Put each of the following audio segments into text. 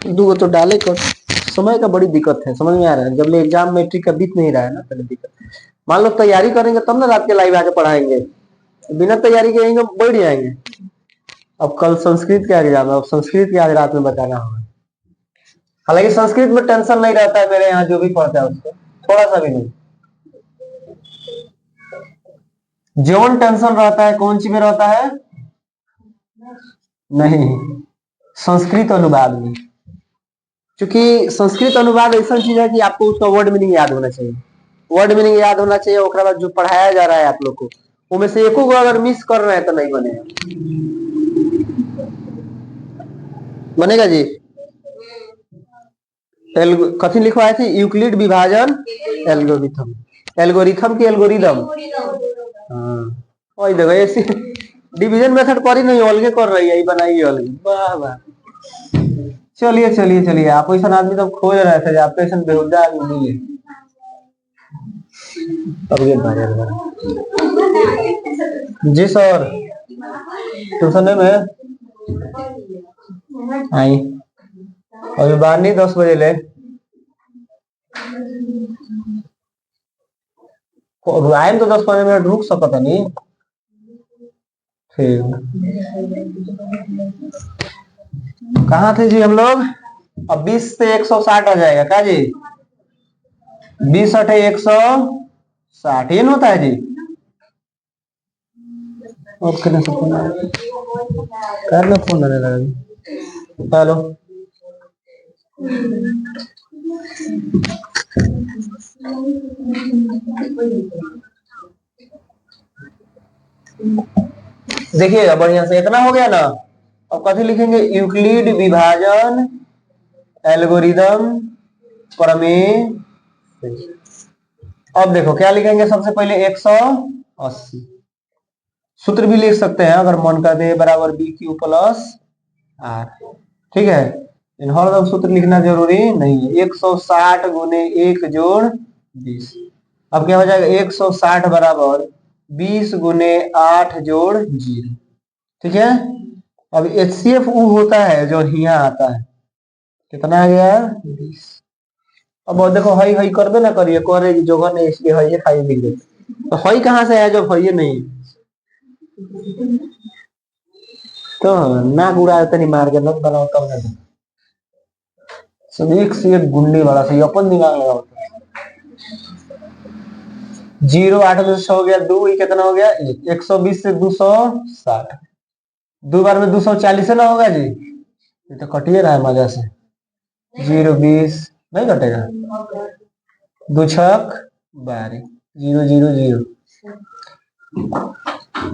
दो तो डाले कर। समय का बड़ी दिक्कत है, समझ में आ रहा है। जब ले एग्जाम मैट्रिक का बीत नहीं रहा है ना, पहले दिक्कत। मान लो तैयारी करेंगे तब ना रात के लाइव आके पढ़ाएंगे, बिना तैयारी के यहीं बैठ जाएंगे। अब कल संस्कृत के एग्जाम है, अब संस्कृत के आज रात में बताना होगा। हालांकि संस्कृत में टेंशन नहीं रहता है, मेरे यहाँ जो भी पढ़ता है उसको थोड़ा सा भी नहीं। जोन टेंशन रहता है कौन सी में रहता है? नहीं, संस्कृत अनुवाद में। क्योंकि संस्कृत अनुवाद ऐसा चीज है कि आपको उसका वर्ड मीनिंग याद होना चाहिए। वर्ड मीनिंग याद होना चाहिए, उसके बाद जो पढ़ाया जा रहा है आप लोग को, उनमें से एको को अगर मिस कर रहे हैं तो नहीं बनेगा। बनेगा जी। कथी लिखवाए थे? यूक्लिड विभाजन एल्गोरिथम। एल्गोरिथम की एल्गोरिदम। हाँ, वही देखो ऐसी डिवीजन मेथड पर ही नहीं, अलगे कर रही है, बनाई अलगे। वाह वाह। चलिए चलिए चलिए, आप ऐसा आदमी तो खोज रहे थे, आप ऐसा बेहुदा आदमी मिले। अब ये जी सर, ट्यूशन में आई अभी बाहर नहीं, 10 बजे ले आए तो 10-15 मिनट रुक सकता नहीं। ठीक, कहाँ थे जी हम लोग? अब 20 से 160 आ जाएगा क्या जी? 20 अठे 160 ये होता है जी। ओके ना, फोन कर लो, फोन आने लगा। हेलो, देखिएगा बढ़िया से, इतना हो गया ना। अब कथी लिखेंगे? यूक्लिड विभाजन एल्गोरिदम प्रमेय। अब देखो क्या लिखेंगे, सबसे पहले 180। सूत्र भी लिख सकते हैं अगर मन कर दे, बराबर बी क्यू प्लस आर। ठीक है, इन हर सूत्र लिखना जरूरी नहीं है। 160 गुने 1 जोड़ 20। अब क्या हो जाएगा? 160 बराबर 20 गुने 8 जोड़ 0। ठीक है, अब HCF ऊ होता है जो यहाँ आता है। कितना आ गया? 20। अब देखो हई हई कर दो ना, करिए करे जगह नहीं, इसलिए हई खाई भी दे। तो हई कहाँ से है जब हई नहीं? तो नाक उड़ा नहीं, मार के नक बनाओ तब ना। सब एक से एक गुंडी वाला सही, अपन दिमाग लगाओ। 0 8 में से हो गया 2, ये कितना हो गया? 1। 120 से 260, 2 बार में 240 है ना, होगा जी? ये तो कटिए रहा है मजा से। 0 20 नहीं कटेगा। 2 छक 12, 0 0 0।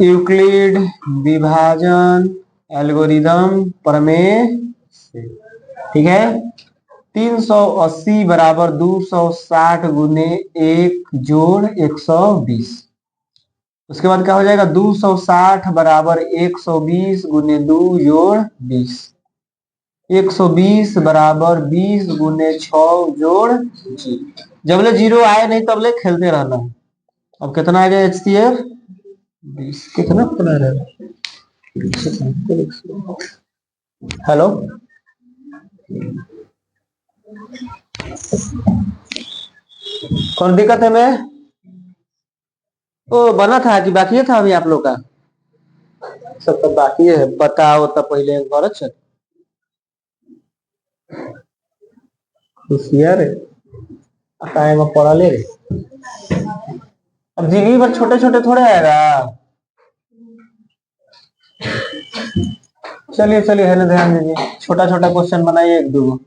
यूक्लिड विभाजन एल्गोरिदम प्रमेय से। ठीक है, 380 बराबर 260 गुने 1 जोड़ 120। उसके बाद क्या हो जाएगा? 260 बराबर 120 गुने 2 जोड़ 20। 120 बराबर 20 गुने 6 जोड़ 0। जबले 0 आए नहीं तबले खेलते रहना। अब कितना आ गया HCF? 20। कितना बना रहा? हेलो, कौन दिक्कत है? मैं ओ बना था कि बाकी था अभी आप लोग का? सब तो बाकी है, बताओ तो पहले घर चल खुशियार टाइम पढ़ा ले रे। अब जिंदगी भर छोटे छोटे थोड़े आएगा। चलिए चलिए, है ना, ध्यान दीजिए, छोटा छोटा क्वेश्चन बनाइए, एक दो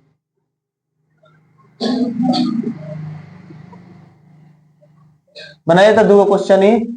बनाइए, तो दो क्वेश्चन ही।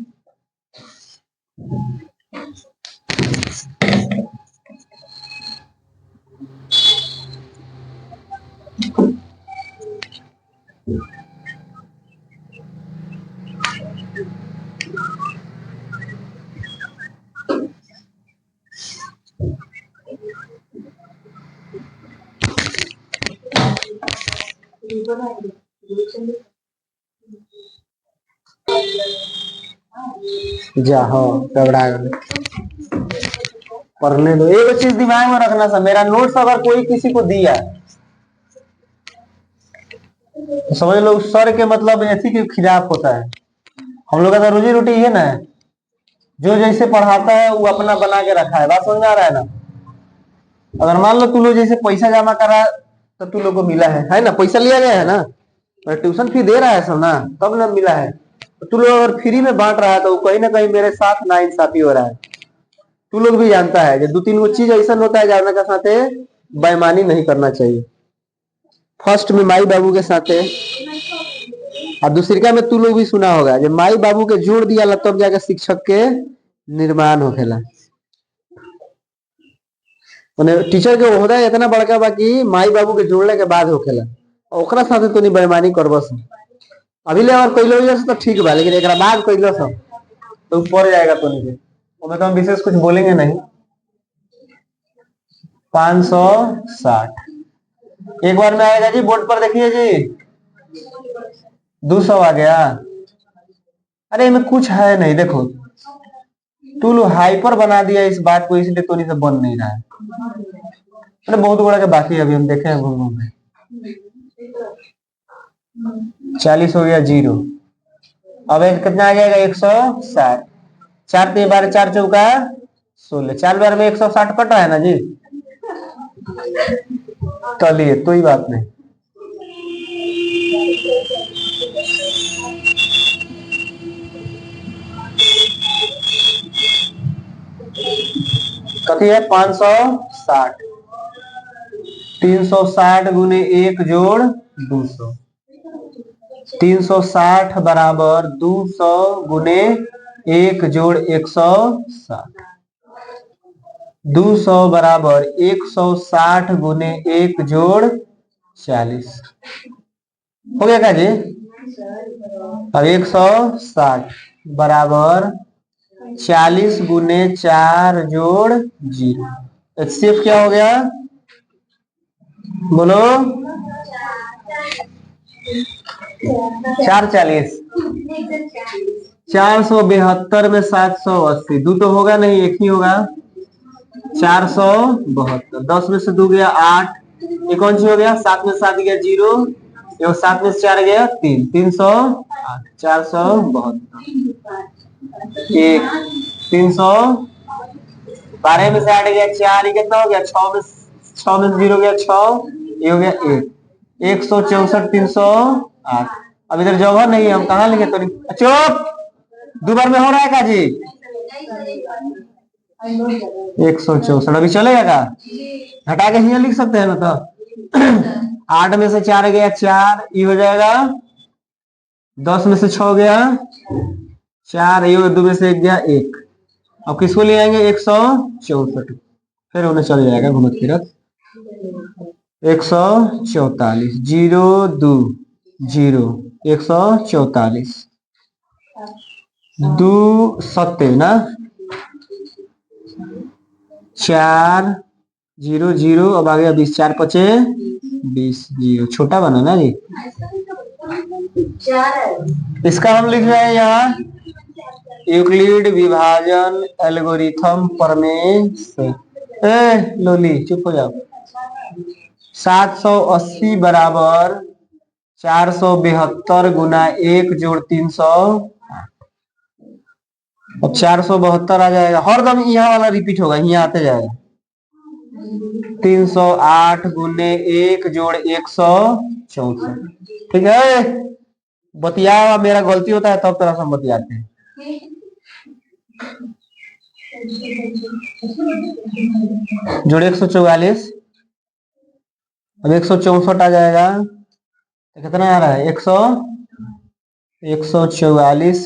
जा हो घबरा गए। पढ़ने दो। एक चीज दिमाग में रखना सा, मेरा नोट्स अगर कोई किसी को दिया तो समझ लो उस सर के मतलब ऐसी के खिलाफ होता है। हम लोग का तो रोजी रोटी है ना, जो जैसे पढ़ाता है वो अपना बना के रखा है। बात समझ में आ रहा है ना। अगर मान लो तू लोग जैसे पैसा जमा करा तो तू लोग को मिला है ना, पैसा लिया गया है ना, ट्यूशन फी दे रहा है सब ना, तब ना मिला है। तो तू लोग अगर फ्री में बांट रहा है तो कहीं ना कहीं मेरे साथ ना इंसाफी हो रहा है। तू लोग भी जानता है कि दो तीन वो चीज ऐसा होता है जानने के साथ बेईमानी नहीं करना चाहिए। फर्स्ट में माई बाबू के साथ और दूसरिका में तू लोग भी सुना होगा जब माई बाबू के जोड़ दिया तब जाकर शिक्षक के निर्माण होखेला। टीचर के ओहदा इतना बड़का बा कि माई बाबू के जोड़ने के बाद होखेला, ओकरा साथे तो नहीं बेईमानी करबस। अभी ले अगर कैलो तो ठीक बा, लेकिन एक बाद कैलो सब तो ऊपर जाएगा तो नहीं। तो हम विशेष कुछ बोलेंगे नहीं। 560 एक बार में आएगा जी, बोर्ड पर देखिए जी। 200 आ गया। अरे इनमें कुछ है नहीं, देखो तू लो हाइपर बना दिया इस बात को, इसलिए तो नहीं से बन नहीं रहा है। अरे बहुत बड़ा के बाकी अभी हम देखे हैं घूम घूम के। 40 हो गया जीरो। अब कितना आ जाएगा 160। 4 3 12 4 चौका 16। 4 बार में 160 कट रहा है ना जी। चलिए तो ही बात नहीं। कथी है 560। 360 गुने 1 जोड़ 200। 360 बराबर 200 गुने 1 जोड़ 160। 200 बराबर 160 गुने 1 जोड़ 40 हो गया क्या जी। अब 160 बराबर 40 गुने 4 जोड़ 0। एचसीएफ क्या हो गया बोलो। 440। 472 में 780 दो तो होगा नहीं, एक ही होगा। 472 10 में से 2 गया 8। ये कौन सी हो गया 7 में 7 गया 0, ये 7 में से 4 गया 3 308। 472 एक 300 12 में से 8 गया 4, ये कितना हो गया 6 में 0 गया 6, ये हो गया 1 164 308। अब इधर जगह नहीं है, हम कहाँ लिखे तो चुप। दो बार में हो रहा है का जी 164। अभी चलेगा का हटा के यहाँ लिख सकते हैं ना। तो 8 में से 4 गया 4, ये हो जाएगा। 10 में से 6 गया 4, ये 2 में से 1 गया 1। अब किसको ले आएंगे 164, फिर उन्हें चल जाएगा घूमत फिरत। 144 0 2 0 144 2 सत्ते ना 4 0 0। अब आ गया 20 4 5 20 0। छोटा बना ना जी। इसका हम लिख रहे हैं यहाँ यूक्लिड विभाजन एल्गोरिथम प्रमेय से। लोली चुप हो जाओ। 780 बराबर 472 गुना 1 जोड़ 300। अब 472 आ जाएगा, हर दम यहाँ वाला रिपीट होगा, यहाँ आते जाएगा। 308 गुने 1 जोड़ 164। ठीक है बतिया, मेरा गलती होता है तब तरह से हम बतियाते हैं। जोड़े 144। अब 164 आ जाएगा तो कितना आ रहा है 144।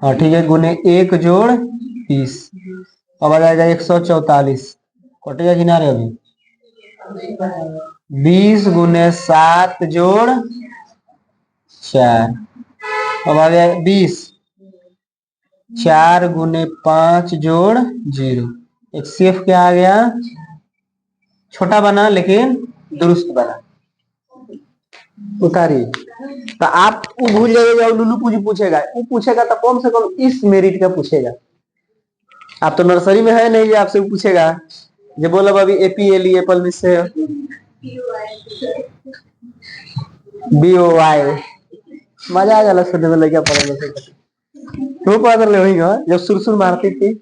हाँ ठीक है गुने 1 जोड़ 20। अब आ जाएगा 144 कटेगा किनारे अभी 20 गुने 7 जोड़ 4। अब आ गया 20 4 गुने 5 जोड़ 0। एचसीएफ क्या आ गया छोटा बना लेकिन दुरुस्त बना। उतारिए तो आप वो भूल जाइएगा, लुल्लू पूछेगा वो पूछेगा तो कम से कम इस मेरिट का पूछेगा। आप तो नर्सरी में है नहीं, ये आपसे पूछेगा। ये बोला अभी APL एप्पल में से BOY। मजा आ जाला सुनने में, लड़का पढ़ने से। तू पढ़ ले वही जब सुरसुर मारती थी।